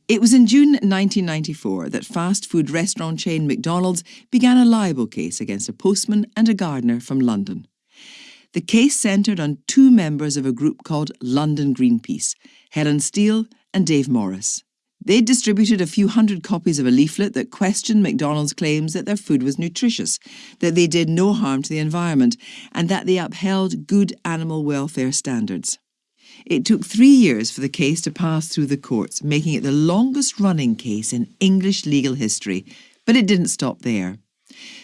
It was in June 1994 that fast food restaurant chain McDonald's began a libel case against a postman and a gardener from London. The case centred on two members of a group called London Greenpeace, Helen and Dave Morris. They distributed a few hundred copies of a leaflet that questioned McDonald's claims that their food was nutritious, that they did no harm to the environment, and that they upheld good animal welfare standards. It took 3 years for the case to pass through the courts, making it the longest-running case in English legal history, but it didn't stop there.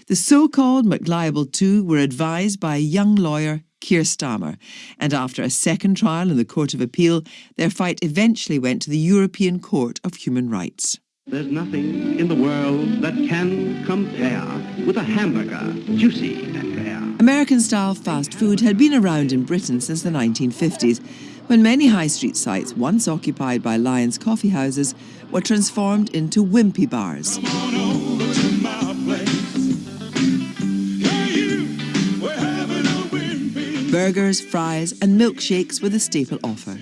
The so-called McLibel II were advised by a young lawyer, Keir Starmer, and after a second trial in the Court of Appeal, their fight eventually went to the European Court of Human Rights. There's nothing in the world that can compare with a hamburger, juicy and rare. American-style fast food had been around in Britain since the 1950s, when many high street sites, once occupied by Lions coffee houses, were transformed into wimpy bars. Burgers, fries and milkshakes were the staple offer.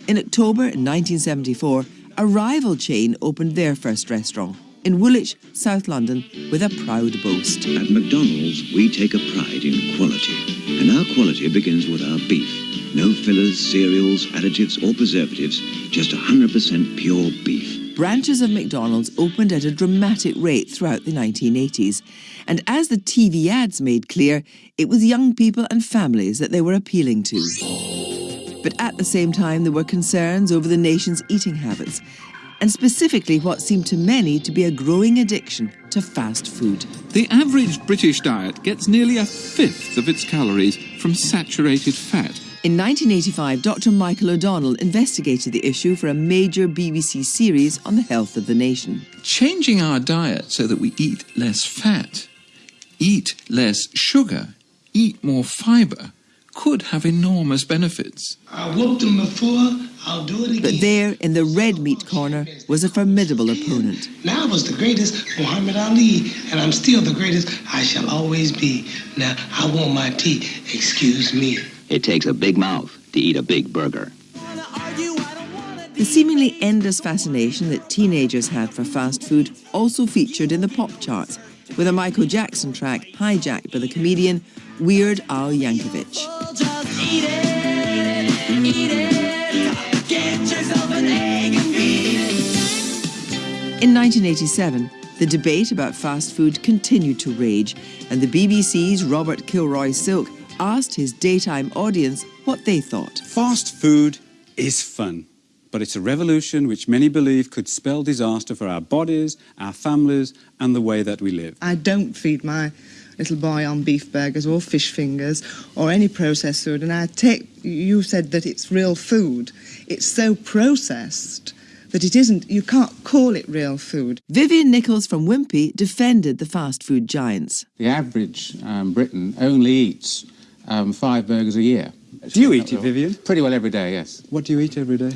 In October 1974, a rival chain opened their first restaurant in Woolwich, South London, with a proud boast. At McDonald's, we take a pride in quality. And our quality begins with our beef. No fillers, cereals, additives or preservatives, just 100% pure beef. Branches of McDonald's opened at a dramatic rate throughout the 1980s. And as the TV ads made clear, it was young people and families that they were appealing to. But at the same time, there were concerns over the nation's eating habits, and specifically what seemed to many to be a growing addiction to fast food. The average British diet gets nearly a fifth of its calories from saturated fat. In 1985, Dr. Michael O'Donnell investigated the issue for a major BBC series on the health of the nation. Changing our diet so that we eat less fat, eat less sugar, eat more fibre, could have enormous benefits. I whooped them before, I'll do it again. But there, in the red meat corner, was a formidable opponent. Now I was the greatest Muhammad Ali, and I'm still the greatest I shall always be. Now, I want my tea, excuse me. It takes a big mouth to eat a big burger. The seemingly endless fascination that teenagers had for fast food also featured in the pop charts, with a Michael Jackson track hijacked by the comedian Weird Al Yankovic. In 1987, the debate about fast food continued to rage, and the BBC's Robert Kilroy-Silk asked his daytime audience what they thought. Fast food is fun, but it's a revolution which many believe could spell disaster for our bodies, our families, and the way that we live. I don't feed my little boy on beef burgers or fish fingers or any processed food, and you said that it's real food. It's so processed that it isn't, you can't call it real food. Vivian Nichols from Wimpy defended the fast food giants. The average Briton only eats 5 burgers a year. Do you eat it, Vivian? Pretty well every day, yes. What do you eat every day?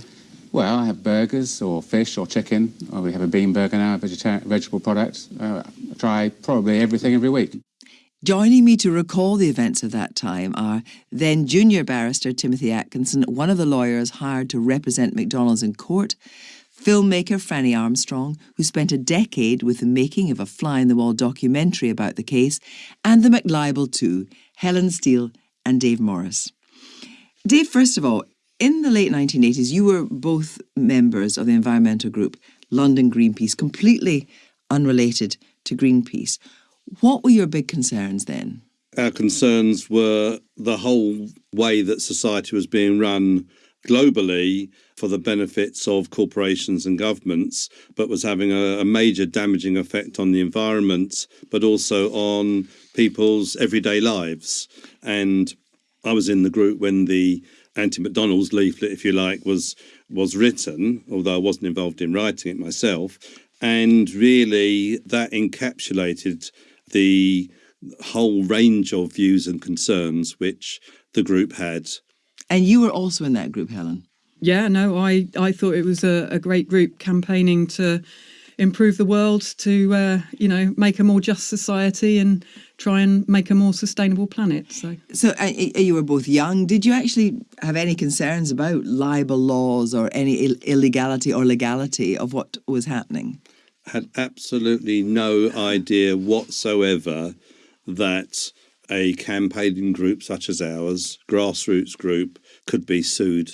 Well, I have burgers or fish or chicken, or we have a bean burger now, vegetable products. I try probably everything every week. Joining me to recall the events of that time are then junior barrister Timothy Atkinson, one of the lawyers hired to represent McDonald's in court, filmmaker Franny Armstrong, who spent a decade with the making of a fly-in-the-wall documentary about the case, and the McLibel II, Helen and Dave Morris. Dave, first of all, in the late 1980s, you were both members of the environmental group London Greenpeace, completely unrelated to Greenpeace. What were your big concerns then? Our concerns were the whole way that society was being run globally for the benefits of corporations and governments, but was having a major damaging effect on the environment, but also on people's everyday lives. And I was in the group when the anti-McDonald's leaflet, if you like, was written, although I wasn't involved in writing it myself. And really that encapsulated the whole range of views and concerns which the group had. And you were also in that group, Helen? Yeah, no, I thought it was a great group campaigning to improve the world, to, make a more just society and try and make a more sustainable planet. So you were both young. Did you actually have any concerns about libel laws or any illegality or legality of what was happening? Had absolutely no idea whatsoever that a campaigning group such as ours, grassroots group, could be sued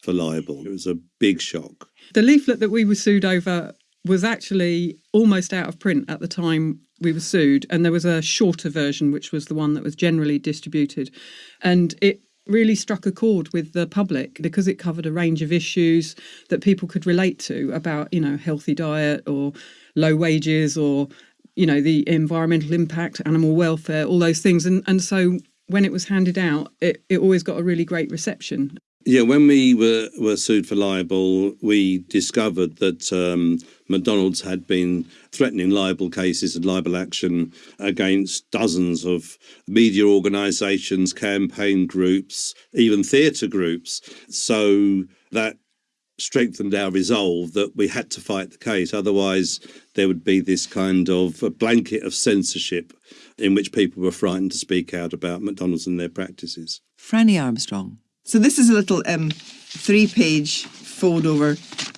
for libel. It was a big shock. The leaflet that we were sued over was actually almost out of print at the time we were sued, and there was a shorter version, which was the one that was generally distributed. And it really struck a chord with the public because it covered a range of issues that people could relate to about, healthy diet or low wages or, the environmental impact, animal welfare, all those things. And so when it was handed out, it always got a really great reception. Yeah, when we were sued for libel, we discovered that McDonald's had been threatening libel cases and libel action against dozens of media organisations, campaign groups, even theatre groups. So that strengthened our resolve that we had to fight the case. Otherwise, there would be this kind of a blanket of censorship in which people were frightened to speak out about McDonald's and their practices. Franny Armstrong. So this is a little 3-page fold-over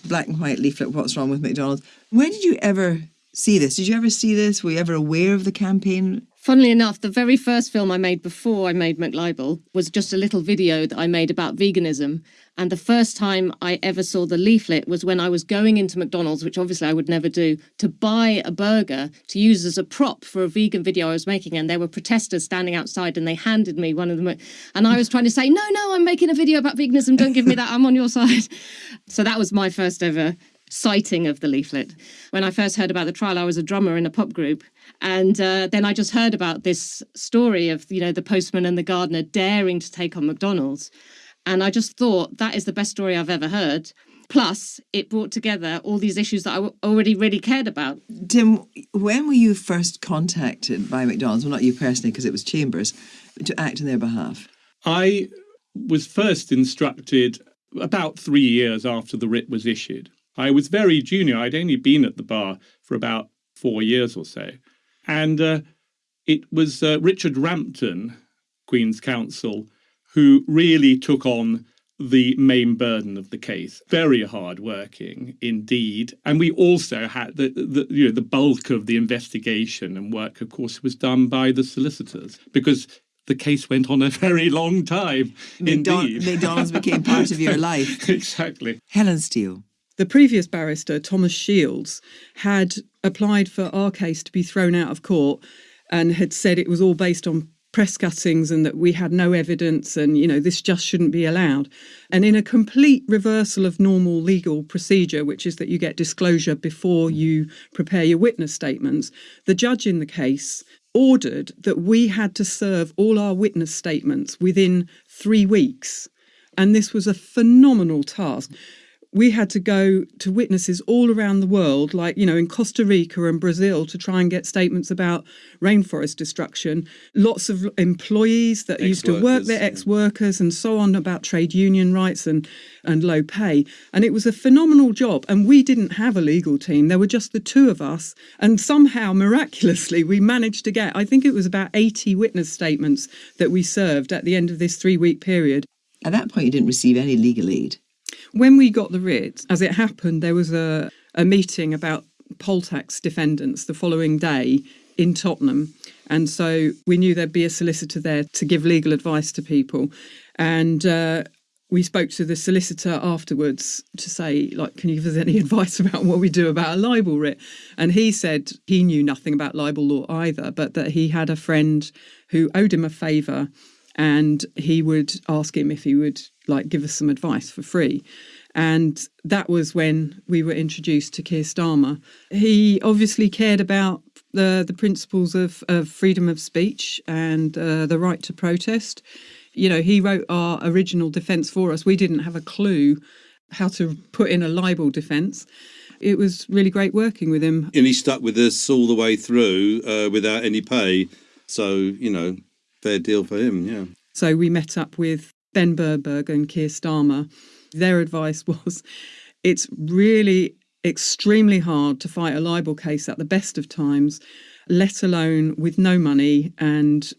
black and white leaflet, What's Wrong with McDonald's. When did you ever see this? Did you ever see this? Were you ever aware of the campaign? Funnily enough, the very first film I made before I made McLibel was just a little video that I made about veganism. And the first time I ever saw the leaflet was when I was going into McDonald's, which obviously I would never do, to buy a burger to use as a prop for a vegan video I was making. And there were protesters standing outside and they handed me one of them. And I was trying to say, no, I'm making a video about veganism. Don't give me that. I'm on your side. So that was my first ever sighting of the leaflet. When I first heard about the trial, I was a drummer in a pop group. And then I just heard about this story of, the postman and the gardener daring to take on McDonald's. And I just thought that is the best story I've ever heard. Plus, it brought together all these issues that I already really cared about. Tim, when were you first contacted by McDonald's? Well, not you personally, because it was Chambers, to act on their behalf. I was first instructed about 3 years after the writ was issued. I was very junior. I'd only been at the bar for about 4 years or so. And it was Richard Rampton, Queen's Counsel, who really took on the main burden of the case. Very hard-working indeed. And we also had the bulk of the investigation and work, of course, was done by the solicitors, because the case went on a very long time. Indeed. McDonald's became part of your life. Exactly. Helen Steele. The previous barrister, Thomas Shields, had applied for our case to be thrown out of court and had said it was all based on press cuttings and that we had no evidence and, this just shouldn't be allowed. And in a complete reversal of normal legal procedure, which is that you get disclosure before you prepare your witness statements, the judge in the case ordered that we had to serve all our witness statements within 3 weeks. And this was a phenomenal task. We had to go to witnesses all around the world, like, in Costa Rica and Brazil, to try and get statements about rainforest destruction. Lots of employees that used to work there, ex-workers and so on, about trade union rights and low pay. And it was a phenomenal job. And we didn't have a legal team. There were just the two of us. And somehow, miraculously, we managed to get, I think it was about 80 witness statements that we served at the end of this 3-week period. At that point, you didn't receive any legal aid. When we got the writ, as it happened, there was a meeting about poll tax defendants the following day in Tottenham. And so we knew there'd be a solicitor there to give legal advice to people. And we spoke to the solicitor afterwards to say, can you give us any advice about what we do about a libel writ? And he said he knew nothing about libel law either, but that he had a friend who owed him a favour and he would ask him if he would give us some advice for free. And that was when we were introduced to Keir Starmer. He obviously cared about the principles of freedom of speech and the right to protest. He wrote our original defence for us. We didn't have a clue how to put in a libel defence. It was really great working with him. And he stuck with us all the way through without any pay. So, fair deal for him, yeah. So we met up with Ben Burberg and Keir Starmer. Their advice was, it's really extremely hard to fight a libel case at the best of times, let alone with no money and,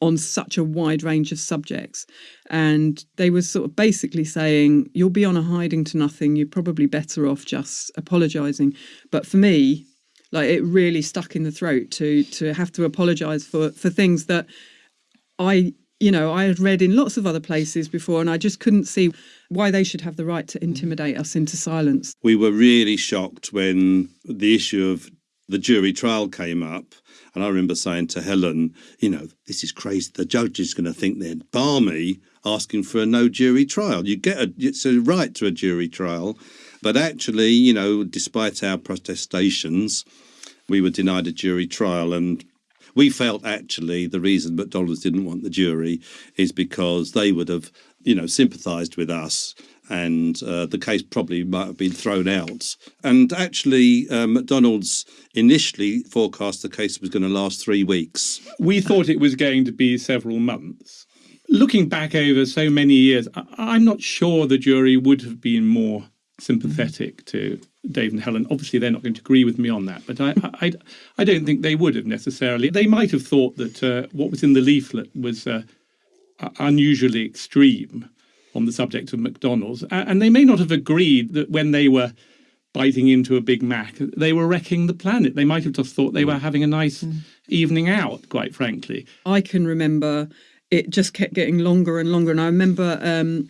on such a wide range of subjects. And they were sort of basically saying, you'll be on a hiding to nothing, you're probably better off just apologising. But for me, it really stuck in the throat to have to apologise for things that I had read in lots of other places before, and I just couldn't see why they should have the right to intimidate us into silence. We were really shocked when the issue of the jury trial came up. And I remember saying to Helen, this is crazy. The judge is going to think they'd bar me asking for a no jury trial. It's a right to a jury trial. But actually, despite our protestations, we were denied a jury trial. And we felt actually the reason McDonald's didn't want the jury is because they would have, sympathised with us, and the case probably might have been thrown out. And actually, McDonald's initially forecast the case was going to last 3 weeks. We thought it was going to be several months. Looking back over so many years, I'm not sure the jury would have been more sympathetic to Dave and Helen. Obviously, they're not going to agree with me on that, but I don't think they would have necessarily. They might have thought that what was in the leaflet was unusually extreme on the subject of McDonald's, and they may not have agreed that when they were biting into a Big Mac, they were wrecking the planet. They might have just thought they were having a nice evening out, quite frankly. I can remember it just kept getting longer and longer. And I remember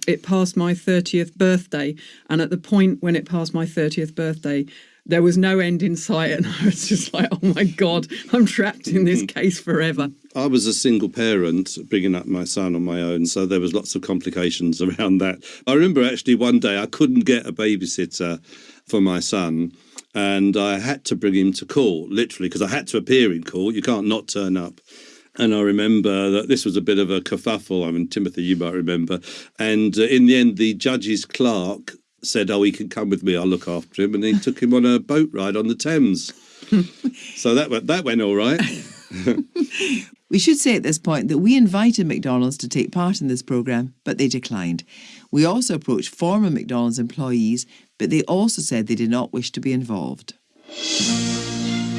it passed my 30th birthday. And at the point when it passed my 30th birthday, there was no end in sight. And I was just like, oh, my God, I'm trapped in this case forever. I was a single parent bringing up my son on my own, so there was lots of complications around that. I remember actually one day I couldn't get a babysitter for my son, and I had to bring him to court, literally, because I had to appear in court. You can't not turn up. And I remember that this was a bit of a kerfuffle. I mean, Timothy, you might remember. And in the end, the judge's clerk said, oh, he can come with me, I'll look after him. And he took him on a boat ride on the Thames. So that went all right. We should say at this point that we invited McDonald's to take part in this programme, but they declined. We also approached former McDonald's employees, but they also said they did not wish to be involved.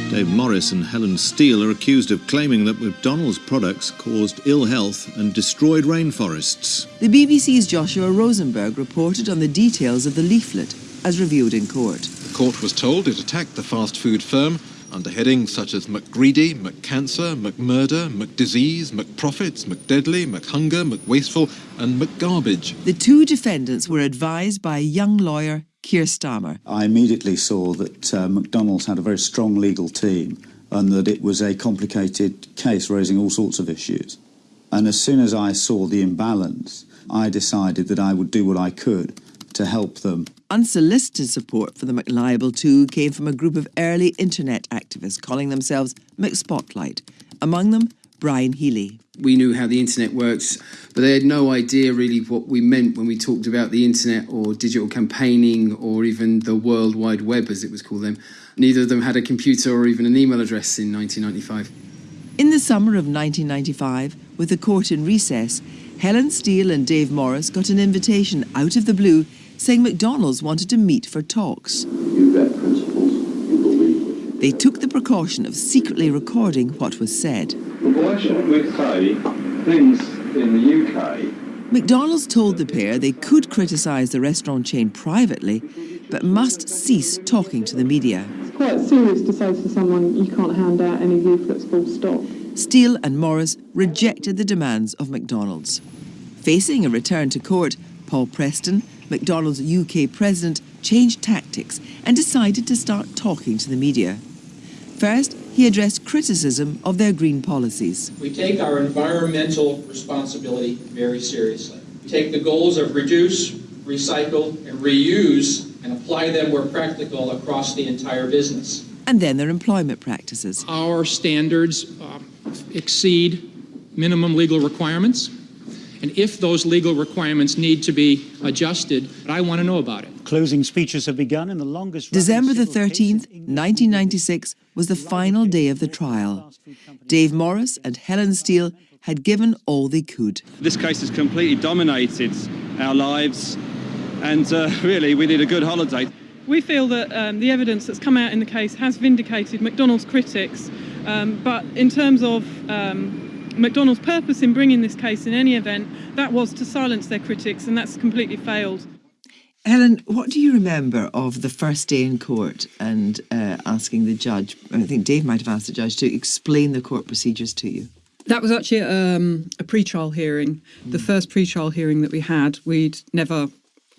Dave Morris and Helen Steele are accused of claiming that McDonald's products caused ill health and destroyed rainforests. The BBC's Joshua Rosenberg reported on the details of the leaflet as revealed in court. The court was told it attacked the fast food firm under headings such as McGreedy, McCancer, McMurder, McDisease, McProfits, McDeadly, McHunger, McWasteful and McGarbage. The two defendants were advised by a young lawyer, Keir Starmer. I immediately saw that McDonald's had a very strong legal team and that it was a complicated case raising all sorts of issues. And as soon as I saw the imbalance, I decided that I would do what I could to help them. Unsolicited support for the McLibel too came from a group of early internet activists calling themselves McSpotlight. Among them, Brian Healy. We knew how the internet works, but they had no idea really what we meant when we talked about the internet or digital campaigning or even the World Wide Web, as it was called then. Neither of them had a computer or even an email address in 1995. In the summer of 1995, with the court in recess, Helen Steele and Dave Morris got an invitation out of the blue saying McDonald's wanted to meet for talks. You've got principles, you believe. They took the precaution of secretly recording what was said. Why shouldn't we say things in the UK? McDonald's told the pair they could criticise the restaurant chain privately, but must cease talking to the media. It's quite serious to say to someone you can't hand out any leaflets full stop. Steele and Morris rejected the demands of McDonald's. Facing a return to court, Paul Preston, McDonald's UK president, changed tactics and decided to start talking to the media. First, he addressed criticism of their green policies. We take our environmental responsibility very seriously. We take the goals of reduce, recycle, and reuse and apply them where practical across the entire business. And then their employment practices. Our standards exceed minimum legal requirements. And if those legal requirements need to be adjusted, I want to know about it. Closing speeches have begun in the longest... December the 13th, 1996, was the final day of the trial. Dave Morris and Helen Steele had given all they could. This case has completely dominated our lives, and really we need a good holiday. We feel that the evidence that's come out in the case has vindicated McDonald's critics, but in terms of McDonald's purpose in bringing this case in any event, that was to silence their critics, and that's completely failed. Helen, what do you remember of the first day in court and asking the judge, I think Dave might have asked the judge, to explain the court procedures to you? That was actually a pre-trial hearing, the first pre-trial hearing that we had. We'd never,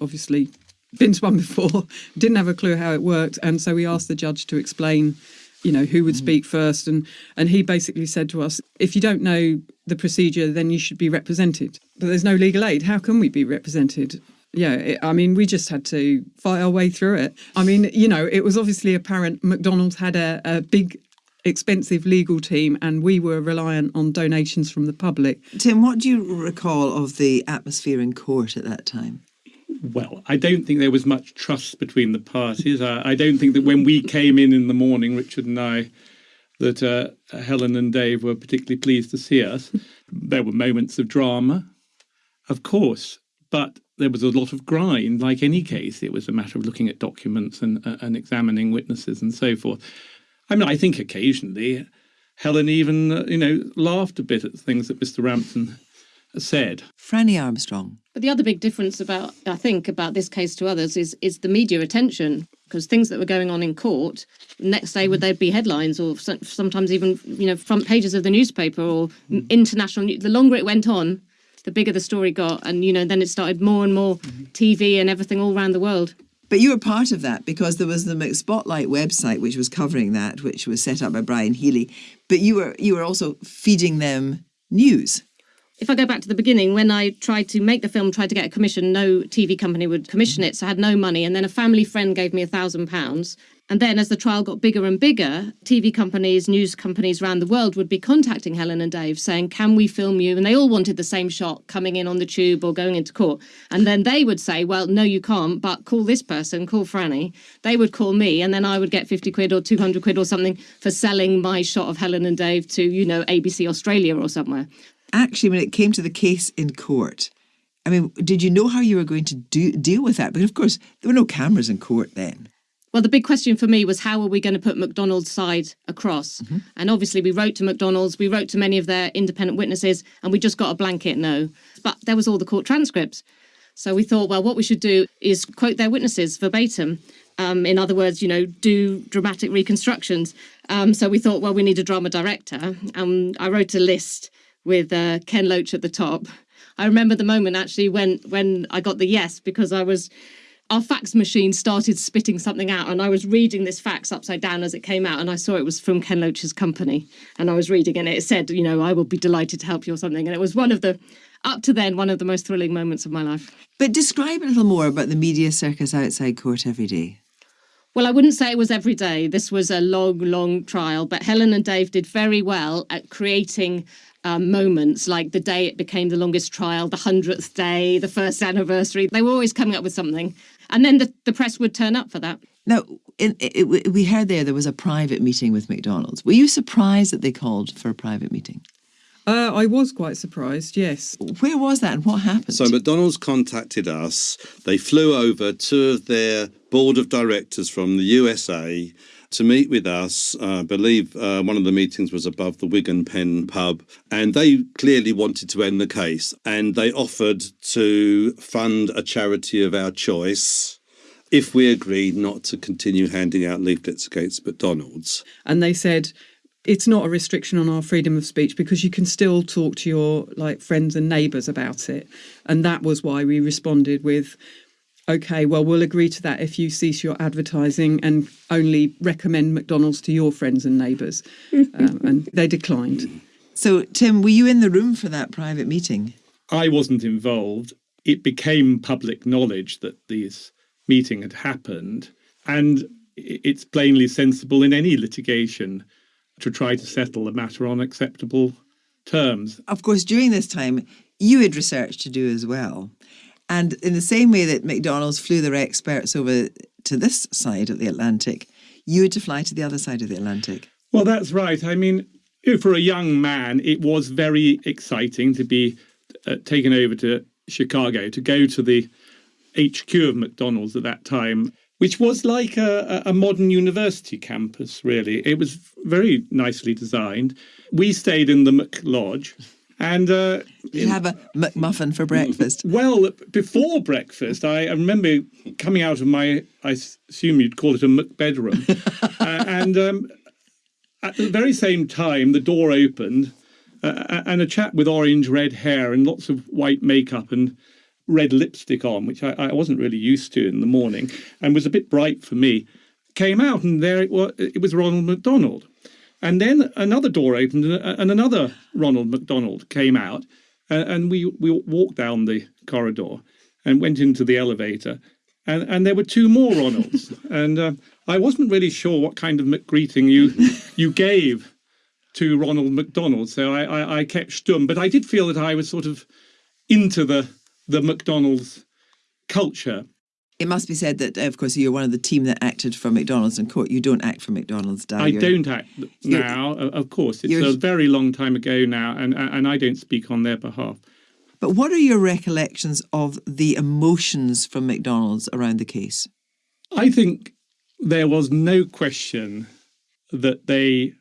obviously, been to one before, didn't have a clue how it worked, and so we asked the judge to explain, who would speak first, and he basically said to us, if you don't know the procedure, then you should be represented. But there's no legal aid. How can we be represented? We just had to fight our way through it. It was obviously apparent McDonald's had a big, expensive legal team, and we were reliant on donations from the public. Tim, what do you recall of the atmosphere in court at that time? Well, I don't think there was much trust between the parties. I don't think that when we came in the morning, Richard and I, that Helen and Dave were particularly pleased to see us. There were moments of drama, of course, but there was a lot of grind. Like any case, it was a matter of looking at documents and examining witnesses and so forth. I think occasionally Helen even, laughed a bit at things that Mr. Rampton said. Franny Armstrong. But the other big difference about this case to others is the media attention, because things that were going on in court, next day would there be headlines or sometimes even, front pages of the newspaper or international news. The longer it went on, the bigger the story got. And, then it started more and more TV and everything all around the world. But you were part of that because there was the McSpotlight website which was covering that, which was set up by Brian Healy. But you were also feeding them news. If I go back to the beginning, when I tried to make the film, tried to get a commission, no TV company would commission it, so I had no money. And then a family friend gave me £1,000. And then as the trial got bigger and bigger, TV companies, news companies around the world would be contacting Helen and Dave saying, can we film you? And they all wanted the same shot coming in on the tube or going into court. And then they would say, well, no, you can't, but call this person, call Franny. They would call me, and then I would get 50 quid or 200 quid or something for selling my shot of Helen and Dave to, ABC Australia or somewhere. Actually, when it came to the case in court, did you know how you were going to deal with that? Because, of course, there were no cameras in court then. Well, the big question for me was how are we going to put McDonald's side across? Mm-hmm. And obviously we wrote to McDonald's, we wrote to many of their independent witnesses, and we just got a blanket no. But there was all the court transcripts. So we thought, well, what we should do is quote their witnesses verbatim. In other words, do dramatic reconstructions. So we thought, well, we need a drama director. I wrote a list with Ken Loach at the top. I remember the moment actually when I got the yes, because our fax machine started spitting something out, and I was reading this fax upside down as it came out, and I saw it was from Ken Loach's company, and I was reading and it said, I will be delighted to help you or something. And it was one of the most thrilling moments of my life. But describe a little more about the media circus outside court every day. Well, I wouldn't say it was every day. This was a long, long trial, but Helen and Dave did very well at creating moments, like the day it became the longest trial, the 100th day, the first anniversary. They were always coming up with something. And then the press would turn up for that. Now, we heard there was a private meeting with McDonald's. Were you surprised that they called for a private meeting? I was quite surprised, yes. Where was that and what happened? So McDonald's contacted us. They flew over to their board of directors from the USA to meet with us. I believe one of the meetings was above the Wigan Pen pub, and they clearly wanted to end the case, and they offered to fund a charity of our choice if we agreed not to continue handing out leaflets against McDonald's. And they said, it's not a restriction on our freedom of speech because you can still talk to your friends and neighbours about it. And that was why we responded with, OK, well, we'll agree to that if you cease your advertising and only recommend McDonald's to your friends and neighbours. And they declined. So, Tim, were you in the room for that private meeting? I wasn't involved. It became public knowledge that this meeting had happened. And it's plainly sensible in any litigation to try to settle the matter on acceptable terms. Of course, during this time, you had research to do as well. And in the same way that McDonald's flew their experts over to this side of the Atlantic, you had to fly to the other side of the Atlantic. Well, that's right. For a young man, it was very exciting to be taken over to Chicago, to go to the HQ of McDonald's at that time. which was like a modern university campus, really. It was very nicely designed. We stayed in the McLodge. And you have a McMuffin for breakfast. Well, before breakfast, I remember coming out of my, I assume you'd call it a McBedroom, and at the very same time, the door opened, and a chap with orange red hair and lots of white makeup and red lipstick on, which I wasn't really used to in the morning, and was a bit bright for me, came out, and there it was Ronald McDonald. And then another door opened and another Ronald McDonald came out, and we walked down the corridor and went into the elevator, and there were two more Ronalds. And I wasn't really sure what kind of greeting you gave to Ronald McDonald, so I kept stum. But I did feel that I was sort of into the McDonald's culture. It must be said that, of course, you're one of the team that acted for McDonald's in court. You don't act for McDonald's, do you? I don't act now, of course. It's a very long time ago now, and I don't speak on their behalf. But what are your recollections of the emotions from McDonald's around the case? I think there was no question that they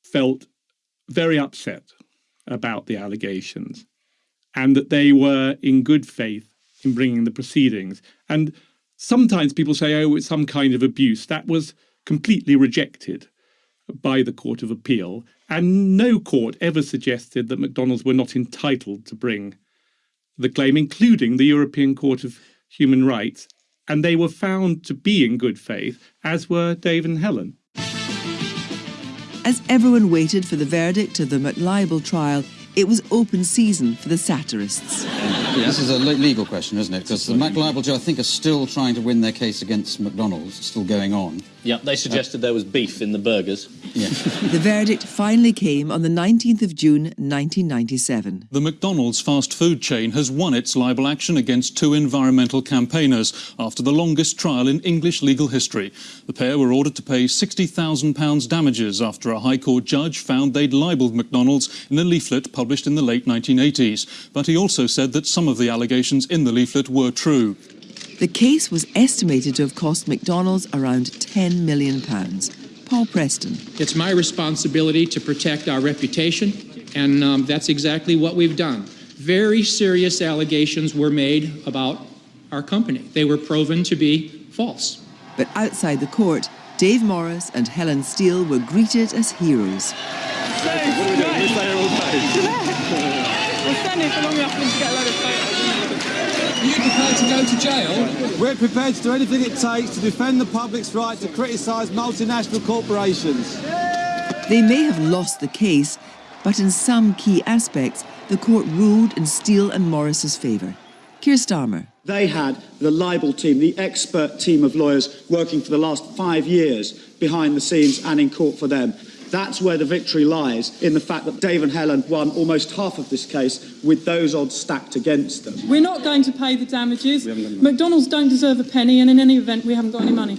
felt very upset about the allegations and that they were in good faith in bringing the proceedings. And sometimes people say, oh, it's some kind of abuse. That was completely rejected by the Court of Appeal. And no court ever suggested that McDonald's were not entitled to bring the claim, including the European Court of Human Rights. And they were found to be in good faith, as were Dave and Helen. As everyone waited for the verdict of the McLibel trial, it was open season for the satirists. This is a legal question, isn't it? Because the McLibel judge, I think, are still trying to win their case against McDonald's. It's still going on. Yeah, they suggested there was beef in the burgers. Yeah. The verdict finally came on the 19th of June, 1997. The McDonald's fast food chain has won its libel action against two environmental campaigners after the longest trial in English legal history. The pair were ordered to pay £60,000 damages after a High Court judge found they'd libelled McDonald's in a leaflet published in the late 1980s. But he also said that some of the allegations in the leaflet were true. The case was estimated to have cost McDonald's around £10 million. Paul Preston. It's my responsibility to protect our reputation, and that's exactly what we've done. Very serious allegations were made about our company. They were proven to be false. But outside the court, Dave Morris and Helen Steele were greeted as heroes. What are we doing? We stay here all day. We're standing for long enough to get a load of photos. Are you prepared to go to jail? We're prepared to do anything it takes to defend the public's right to criticise multinational corporations. They may have lost the case, but in some key aspects, the court ruled in Steele and Morris's favour. Keir Starmer. They had the libel team, the expert team of lawyers working for the last 5 years behind the scenes and in court for them. That's where the victory lies, in the fact that Dave and Helen won almost half of this case with those odds stacked against them. We're not going to pay the damages. McDonald's don't deserve a penny, and in any event, we haven't got any money.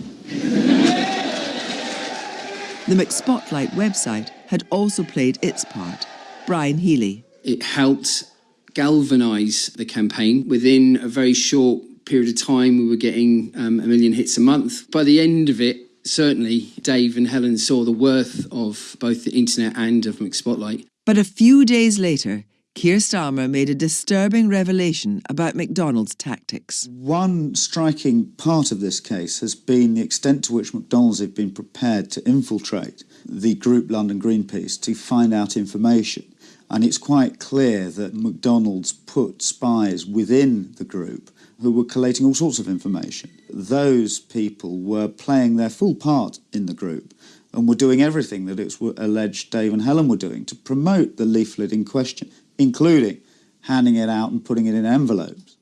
The McSpotlight website had also played its part. Brian Healy. It helped galvanise the campaign. Within a very short period of time, we were getting 1 million hits a month. By the end of it, certainly, Dave and Helen saw the worth of both the internet and of McSpotlight. But a few days later, Keir Starmer made a disturbing revelation about McDonald's tactics. One striking part of this case has been the extent to which McDonald's have been prepared to infiltrate the group London Greenpeace to find out information. And it's quite clear that McDonald's put spies within the group who were collating all sorts of information. Those people were playing their full part in the group and were doing everything that it's alleged Dave and Helen were doing to promote the leaflet in question, including handing it out and putting it in envelopes.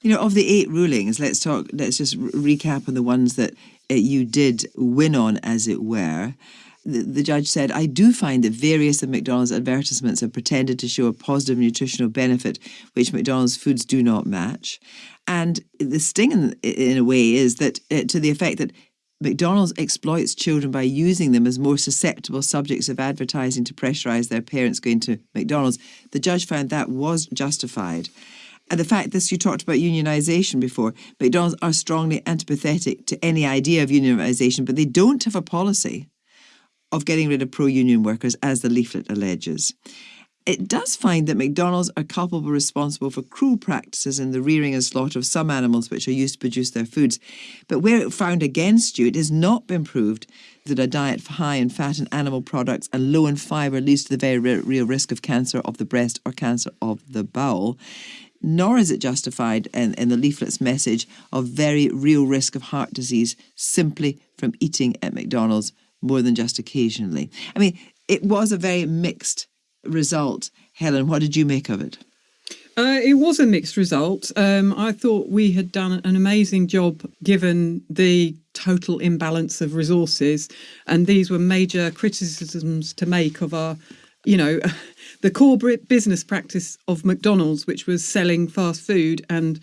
You know, of the 8 rulings, let's just recap on the ones that you did win on, as it were. The judge said, I do find that various of McDonald's advertisements have pretended to show a positive nutritional benefit which McDonald's foods do not match. And the sting, in a way, is that to the effect that McDonald's exploits children by using them as more susceptible subjects of advertising to pressurise their parents going to McDonald's. The judge found that was justified. And the fact that you talked about unionisation before, McDonald's are strongly antipathetic to any idea of unionisation, but they don't have a policy of getting rid of pro-union workers, as the leaflet alleges. It does find that McDonald's are culpable responsible for cruel practices in the rearing and slaughter of some animals which are used to produce their foods. But where it found against you, it has not been proved that a diet high in fat and animal products and low in fibre leads to the very real risk of cancer of the breast or cancer of the bowel. Nor is it justified in the leaflet's message of very real risk of heart disease simply from eating at McDonald's more than just occasionally. I mean, it was a very mixed result. Helen, what did you make of it? It was a mixed result. I thought we had done an amazing job given the total imbalance of resources, and these were major criticisms to make of our, the core business practice of McDonald's, which was selling fast food. And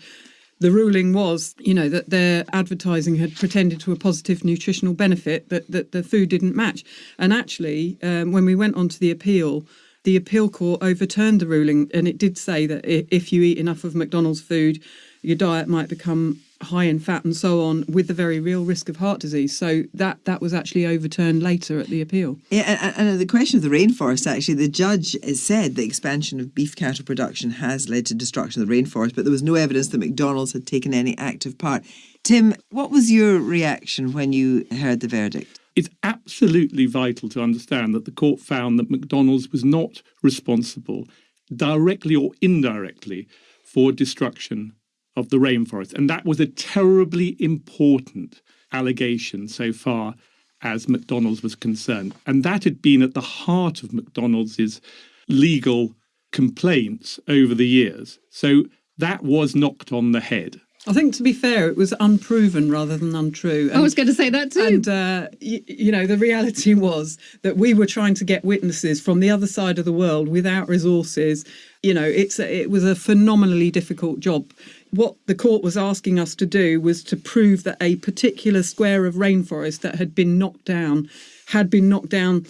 the ruling was, that their advertising had pretended to a positive nutritional benefit that the food didn't match. And actually, when we went on to the appeal court overturned the ruling, and it did say that if you eat enough of McDonald's food, your diet might become high in fat and so on, with the very real risk of heart disease. So that was actually overturned later at the appeal. Yeah, and the question of the rainforest, actually, the judge has said the expansion of beef cattle production has led to destruction of the rainforest, but there was no evidence that McDonald's had taken any active part. Tim, what was your reaction when you heard the verdict? It's absolutely vital to understand that the court found that McDonald's was not responsible, directly or indirectly, for destruction of the rainforest. And that was a terribly important allegation so far as McDonald's was concerned. And that had been at the heart of McDonald's legal complaints over the years. So that was knocked on the head. I think, to be fair, it was unproven rather than untrue. And, I was going to say that too. And, the reality was that we were trying to get witnesses from the other side of the world without resources. It was a phenomenally difficult job. What the court was asking us to do was to prove that a particular square of rainforest that had been knocked down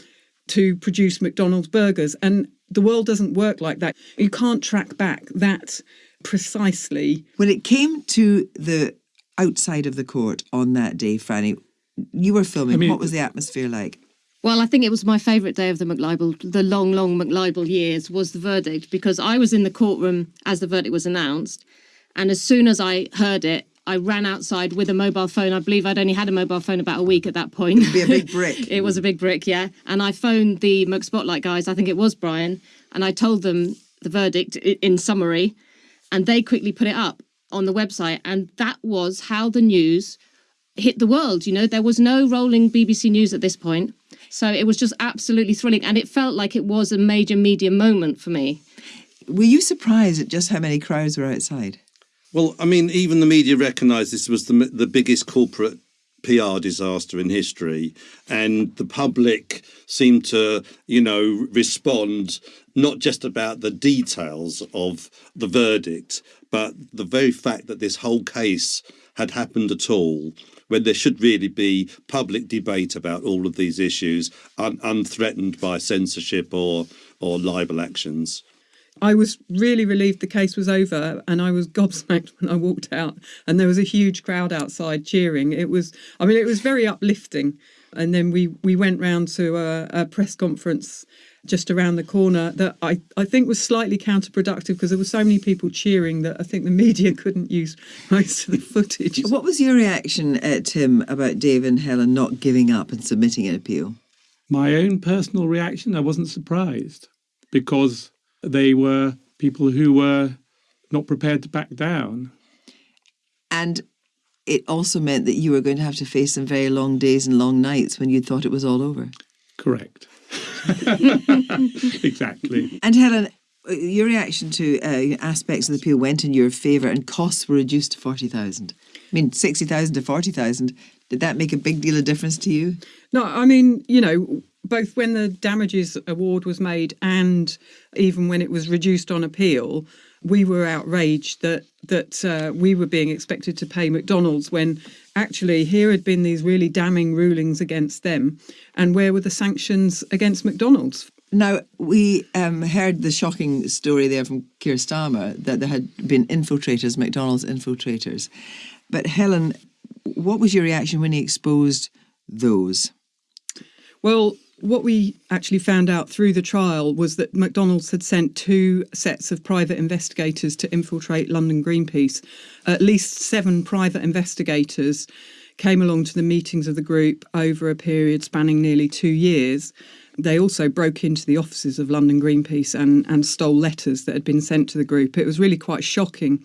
to produce McDonald's burgers. And the world doesn't work like that. You can't track back that precisely. When it came to the outside of the court on that day, Franny, you were filming. What was the atmosphere like? Well, I think it was my favourite day of the McLibel, the long McLibel years, was the verdict, because I was in the courtroom as the verdict was announced. And as soon as I heard it, I ran outside with a mobile phone. I believe I'd only had a mobile phone about a week at that point. It'd be a big brick. It was a big brick, yeah. And I phoned the McSpotlight guys, I think it was Brian, and I told them the verdict in summary, and they quickly put it up on the website. And that was how the news hit the world. There was no rolling BBC News at this point. So it was just absolutely thrilling. And it felt like it was a major media moment for me. Were you surprised at just how many crowds were outside? Well, even the media recognised this was the biggest corporate PR disaster in history, and the public seemed to, respond not just about the details of the verdict, but the very fact that this whole case had happened at all, when there should really be public debate about all of these issues, unthreatened by censorship or libel actions. I was really relieved the case was over, and I was gobsmacked when I walked out and there was a huge crowd outside cheering. It was very uplifting. And then we went round to a press conference just around the corner that I think was slightly counterproductive, because there were so many people cheering that I think the media couldn't use most of the footage. What was your reaction, Tim, about Dave and Helen not giving up and submitting an appeal? My own personal reaction, I wasn't surprised, because they were people who were not prepared to back down. And it also meant that you were going to have to face some very long days and long nights when you thought it was all over. Correct. Exactly. And Helen, your reaction to aspects of the appeal went in your favour and costs were reduced to 40,000. 60,000 to 40,000. Did that make a big deal of difference to you? No, both when the damages award was made and even when it was reduced on appeal, we were outraged that we were being expected to pay McDonald's when actually here had been these really damning rulings against them. And where were the sanctions against McDonald's? Now, we heard the shocking story there from Keir Starmer that there had been infiltrators, McDonald's infiltrators. But Helen, what was your reaction when he exposed those? Well, what we actually found out through the trial was that McDonald's had sent 2 sets of private investigators to infiltrate London Greenpeace. At least 7 private investigators came along to the meetings of the group over a period spanning nearly 2 years. They also broke into the offices of London Greenpeace and stole letters that had been sent to the group. It was really quite shocking.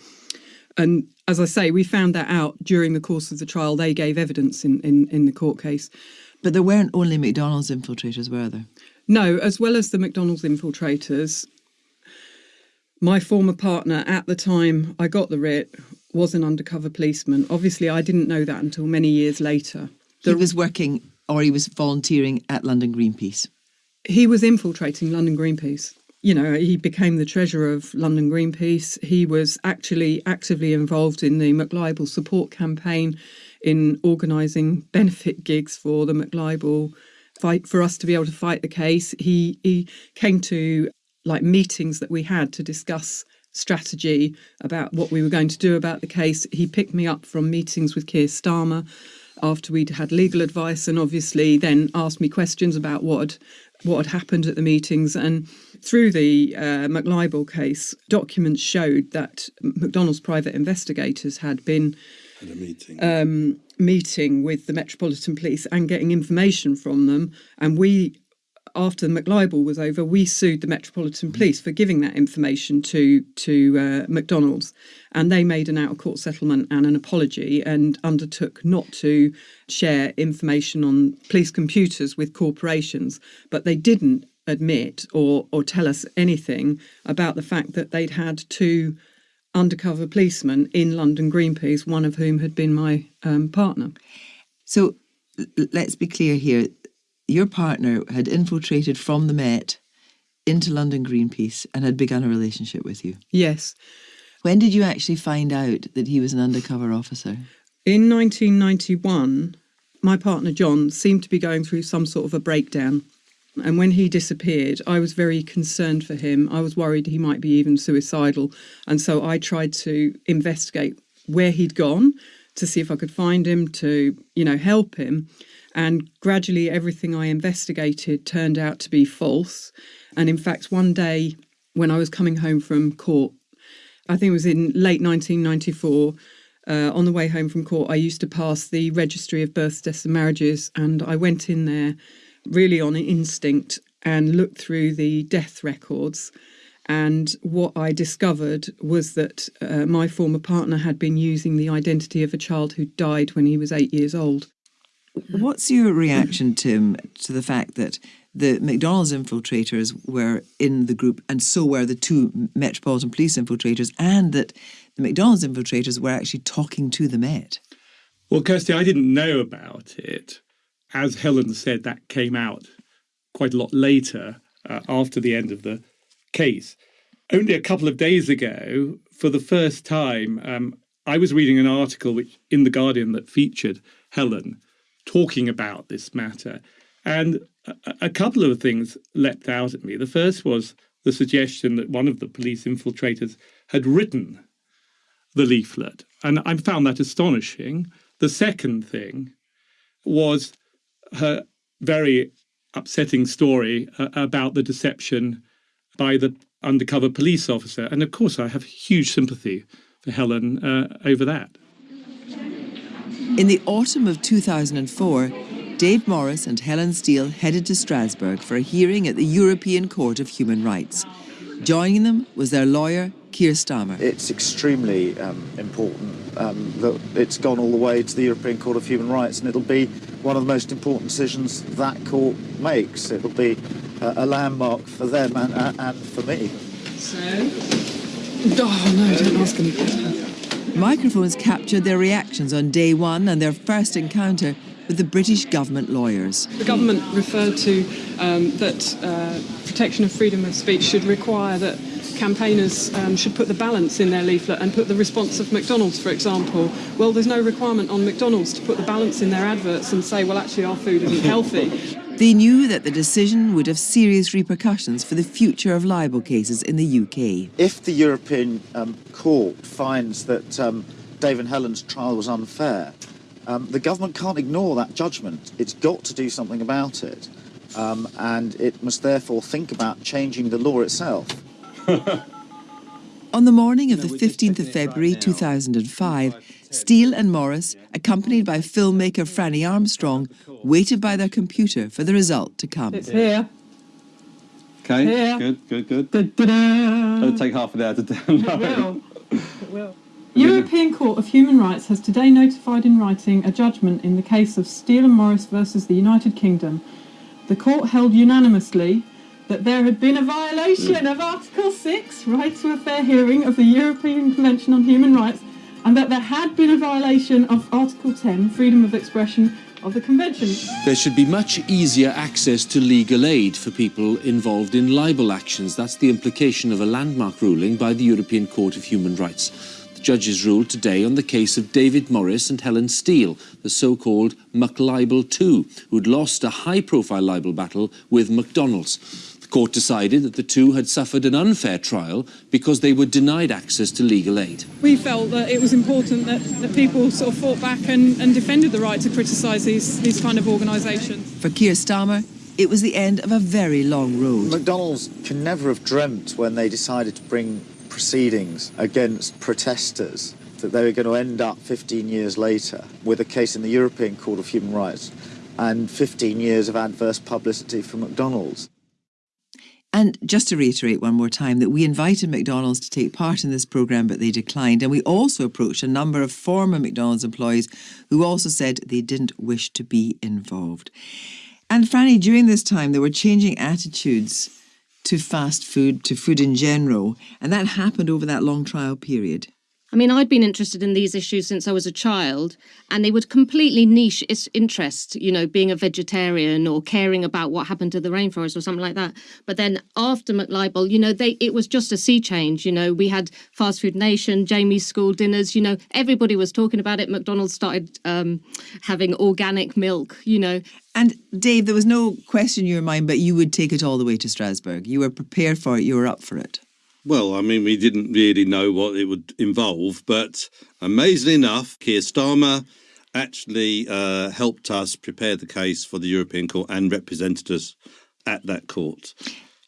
And as I say, we found that out during the course of the trial. They gave evidence in the court case. But there weren't only McDonald's infiltrators, were there? No, as well as the McDonald's infiltrators, my former partner at the time I got the writ was an undercover policeman. Obviously, I didn't know that until many years later. He was working or he was volunteering at London Greenpeace? He was infiltrating London Greenpeace. You know, he became the treasurer of London Greenpeace. He was actually actively involved in the McLibel support campaign, in organising benefit gigs for the McLibel fight, for us to be able to fight the case. He came to meetings that we had to discuss strategy about what we were going to do about the case. He picked me up from meetings with Keir Starmer after we'd had legal advice, and obviously then asked me questions about what had happened at the meetings. And through the McLibel case, documents showed that McDonald's private investigators had been at a meeting with the Metropolitan Police and getting information from them. And we, after the McLibel was over, we sued the Metropolitan Police for giving that information to McDonald's. And they made an out-of-court settlement and an apology and undertook not to share information on police computers with corporations. But they didn't admit or tell us anything about the fact that they'd had 2 undercover policemen in London Greenpeace, one of whom had been my partner. So let's be clear here. Your partner had infiltrated from the Met into London Greenpeace and had begun a relationship with you? Yes. When did you actually find out that he was an undercover officer? In 1991, my partner John seemed to be going through some sort of a breakdown. And when he disappeared, I was very concerned for him. I was worried he might be even suicidal. And so I tried to investigate where he'd gone to see if I could find him, to, help him. And gradually everything I investigated turned out to be false. And in fact, one day when I was coming home from court, I think it was in late 1994, on the way home from court, I used to pass the Registry of Births, Deaths and Marriages, and I went in there really on instinct and looked through the death records. And what I discovered was that my former partner had been using the identity of a child who died when he was 8 years old. What's your reaction, Tim, to the fact that the McDonald's infiltrators were in the group and so were the 2 Metropolitan Police infiltrators, and that the McDonald's infiltrators were actually talking to the Met? Well, Kirsty, I didn't know about it. As Helen said, that came out quite a lot later, after the end of the case. Only a couple of days ago, for the first time, I was reading an article in The Guardian that featured Helen talking about this matter. And a couple of things leapt out at me. The first was the suggestion that one of the police infiltrators had written the leaflet. And I found that astonishing. The second thing was her very upsetting story about the deception by the undercover police officer. And of course, I have huge sympathy for Helen over that. In the autumn of 2004, Dave Morris and Helen Steele headed to Strasbourg for a hearing at the European Court of Human Rights. Joining them was their lawyer, Keir Starmer. It's extremely important that it's gone all the way to the European Court of Human Rights, and it'll be one of the most important decisions that court makes. It'll be a landmark for them and for me. So? Oh, no, don't ask me. Microphones captured their reactions on day one and their first encounter with the British government lawyers. The government referred to that protection of freedom of speech should require that campaigners should put the balance in their leaflet and put the response of McDonald's, for example. Well, there's no requirement on McDonald's to put the balance in their adverts and say, well, actually, our food isn't healthy. They knew that the decision would have serious repercussions for the future of libel cases in the UK. If the European Court finds that Dave and Helen's trial was unfair, the government can't ignore that judgment. It's got to do something about it. And it must therefore think about changing the law itself. On the morning of the 15th of February 2005, Steele and Morris, accompanied by filmmaker Franny Armstrong, waited by their computer for the result to come. It's here. Okay, Here. good. Da-da-da. It'll take half an hour to download. It will. European Court of Human Rights has today notified in writing a judgment in the case of Steele and Morris versus the United Kingdom. The court held unanimously that there had been a violation of Article 6, right to a fair hearing of the European Convention on Human Rights, and that there had been a violation of Article 10, freedom of expression of the Convention. There should be much easier access to legal aid for people involved in libel actions. That's the implication of a landmark ruling by the European Court of Human Rights. The judges ruled today on the case of David Morris and Helen Steele, the so-called McLibel 2, who'd lost a high-profile libel battle with McDonald's. The court decided that the two had suffered an unfair trial because they were denied access to legal aid. We felt that it was important that people sort of fought back and defended the right to criticise these kind of organisations. For Keir Starmer, it was the end of a very long road. McDonald's can never have dreamt when they decided to bring proceedings against protesters that they were going to end up 15 years later with a case in the European Court of Human Rights and 15 years of adverse publicity for McDonald's. And just to reiterate one more time that we invited McDonald's to take part in this programme, but they declined. And we also approached a number of former McDonald's employees who also said they didn't wish to be involved. And Franny, during this time, there were changing attitudes to fast food, to food in general. And that happened over that long trial period. I mean, I'd been interested in these issues since I was a child, and they would completely niche interest, you know, being a vegetarian or caring about what happened to the rainforest or something like that. But then after McLibel, you know, it was just a sea change. You know, we had Fast Food Nation, Jamie's school dinners, you know, everybody was talking about it. McDonald's started having organic milk, you know. And Dave, there was no question in your mind, but you would take it all the way to Strasbourg. You were prepared for it. You were up for it. Well, I mean, we didn't really know what it would involve, but amazingly enough, Keir Starmer actually helped us prepare the case for the European Court and represented us at that court.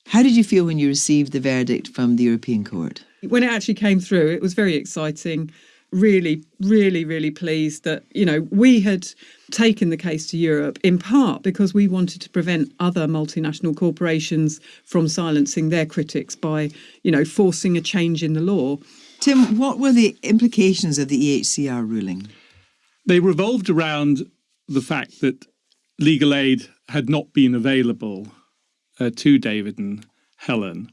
How did you feel when you received the verdict from the European Court? When it actually came through, it was very exciting. Really, really, really pleased that, you know, we had taken the case to Europe in part because we wanted to prevent other multinational corporations from silencing their critics by, you know, forcing a change in the law. Tim, what were the implications of the Ehcr ruling? They revolved around the fact that legal aid had not been available to David and Helen.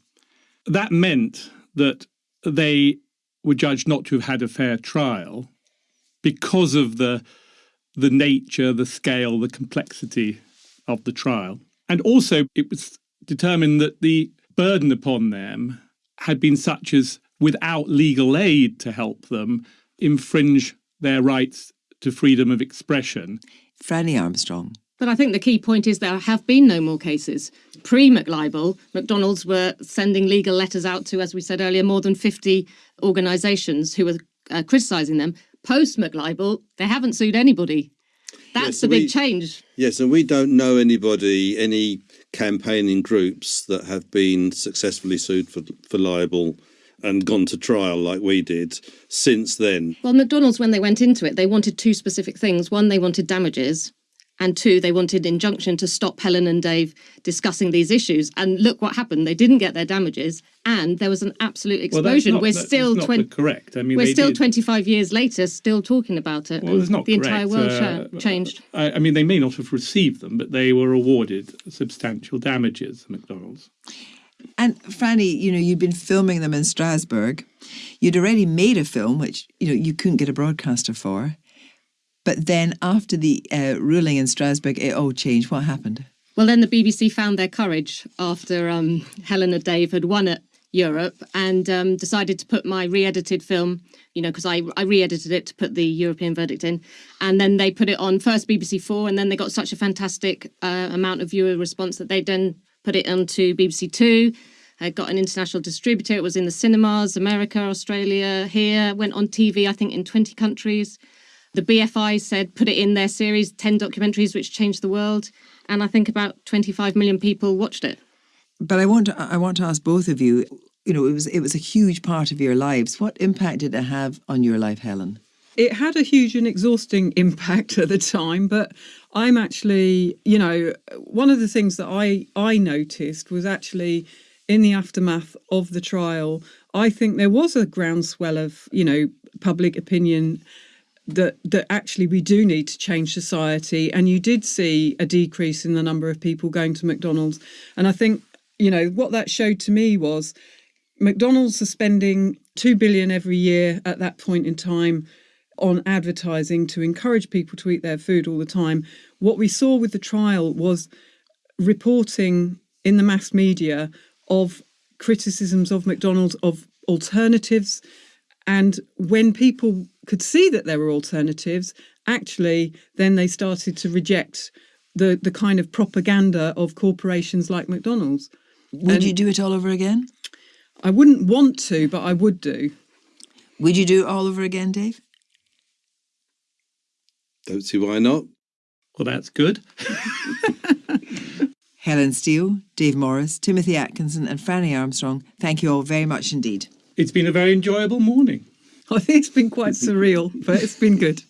That meant that they were judged not to have had a fair trial because of the nature, the scale, the complexity of the trial. And also it was determined that the burden upon them had been such as, without legal aid to help them, infringe their rights to freedom of expression. Franny Armstrong. But I think the key point is there have been no more cases. Pre-McLibel, McDonald's were sending legal letters out to, as we said earlier, more than 50 organisations who were criticising them. Post-McLibel, they haven't sued anybody. That's the big change. Yes, and we don't know any campaigning groups that have been successfully sued for libel and gone to trial like we did since then. Well, McDonald's, when they went into it, they wanted two specific things. One, they wanted damages. And two, they wanted injunction to stop Helen and Dave discussing these issues. And look what happened. They didn't get their damages. And there was an absolute explosion. Well, that's not correct. I mean, we're still 25 years later, still talking about it. Well, it's not the correct. Entire world changed. I mean, they may not have received them, but they were awarded substantial damages, McDonald's. And Franny, you know, you'd been filming them in Strasbourg. You'd already made a film, which, you know, you couldn't get a broadcaster for. But then after the ruling in Strasbourg, it all changed. What happened? Well, then the BBC found their courage after Helen and Dave had won at Europe and decided to put my re-edited film, because I re-edited it to put the European verdict in. And then they put it on first BBC4, and then they got such a fantastic amount of viewer response that they then put it onto BBC Two. Got an international distributor. It was in the cinemas, America, Australia, here. Went on TV, I think, in 20 countries. The BFI said put it in their series, 10 documentaries which changed the world. And I think about 25 million people watched it. But I want to ask both of you, it was a huge part of your lives. What impact did it have on your life, Helen? It had a huge and exhausting impact at the time, but I'm actually, one of the things that I noticed was actually in the aftermath of the trial, I think there was a groundswell of, public opinion that actually we do need to change society. And you did see a decrease in the number of people going to McDonald's. And I think, what that showed to me was McDonald's are spending $2 billion every year at that point in time on advertising to encourage people to eat their food all the time. What we saw with the trial was reporting in the mass media of criticisms of McDonald's, of alternatives. And when people could see that there were alternatives, actually, then they started to reject the kind of propaganda of corporations like McDonald's. Would you do it all over again? I wouldn't want to, but I would do. Would you do it all over again, Dave? Don't see why not. Well, that's good. Helen Steele, Dave Morris, Timothy Atkinson and Franny Armstrong, thank you all very much indeed. It's been a very enjoyable morning. I think it's been quite surreal, but it's been good.